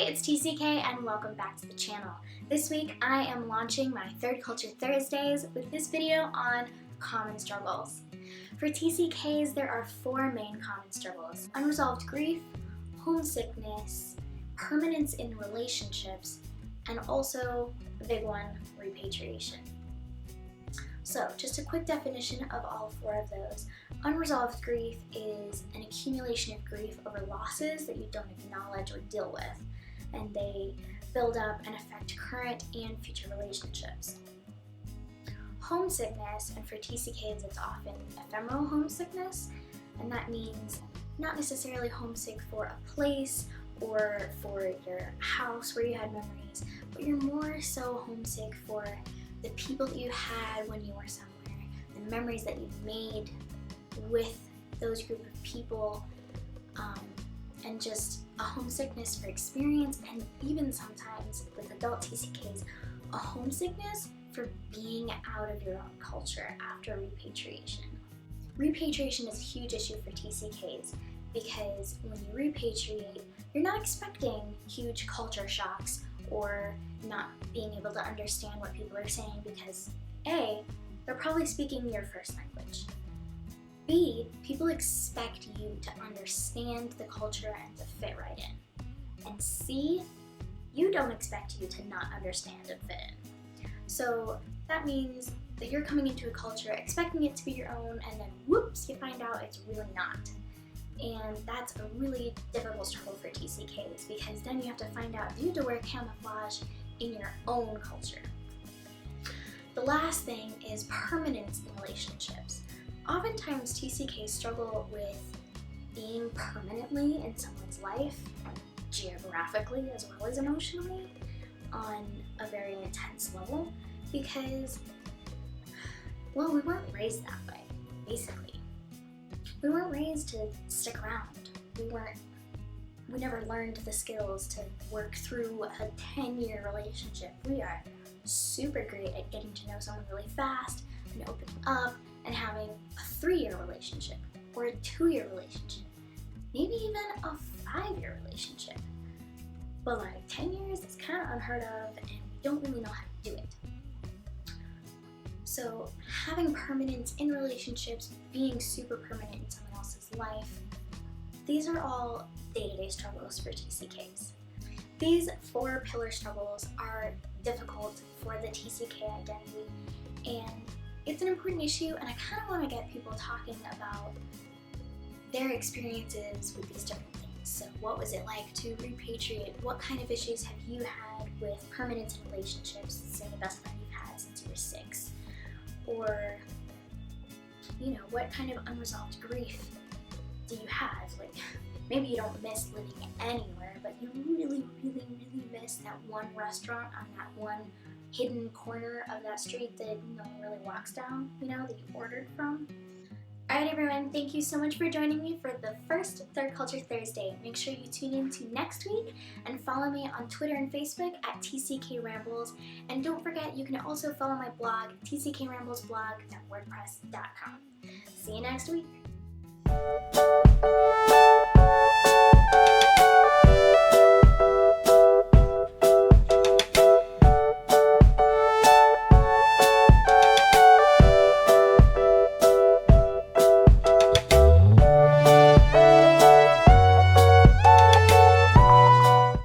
Hey, it's TCKay and welcome back to the channel. This week I am launching my Third Culture Thursdays with this video on common struggles. For TCKays, there are 4 main common struggles: unresolved grief, homesickness, permanence in relationships, and also the big one, repatriation. So, just a quick definition of all 4 of those. Unresolved grief is an accumulation of grief over losses that you don't acknowledge or deal with, and they build up and affect current and future relationships. Homesickness, and for TCKs it's often ephemeral homesickness, and that means not necessarily homesick for a place or for your house where you had memories, but you're more so homesick for the people that you had when you were somewhere, the memories that you've made with those group of people, and just a homesickness for experience, and even sometimes with adult TCKs, a homesickness for being out of your own culture after repatriation. Repatriation is a huge issue for TCKs because when you repatriate, you're not expecting huge culture shocks or not being able to understand what people are saying because A, they're probably speaking your first language. B, people expect you to understand the culture and to fit right in. And C, you don't expect you to not understand and fit in. So that means that you're coming into a culture expecting it to be your own, and then whoops, you find out it's really not. And that's a really difficult struggle for TCKs because then you have to find out, do you have to wear camouflage in your own culture? The last thing is permanence in relationships. Oftentimes TCKs struggle with being permanently in someone's life, geographically as well as emotionally, on a very intense level because, well, we weren't raised that way, basically. We weren't raised to stick around. We never learned the skills to work through a 10-year relationship. We are super great at getting to know someone really fast and opening up and having a 3-year relationship or a 2-year relationship, maybe even a 5-year relationship. But like 10 years is kind of unheard of and we don't really know how to do it. So having permanence in relationships, being super permanent in someone else's life, these are all day-to-day struggles for TCKs. These 4 pillar struggles are difficult for the TCK identity, and it's an important issue, and I kind of want to get people talking about their experiences with these different things. So what was it like to repatriate? What kind of issues have you had with permanence in relationships, say the best friend you've had since you were 6? Or, what kind of unresolved grief do you have? Like, maybe you don't miss living anywhere, but you really, really, really miss that one restaurant on that one hidden corner of that street that no one really walks down, that you ordered from. Alright everyone, thank you so much for joining me for the first Third Culture Thursday. Make sure you tune in to next week and follow me on Twitter and Facebook at TCK Rambles. And don't forget, you can also follow my blog, TCKRamblesblog.wordpress.com. See you next week.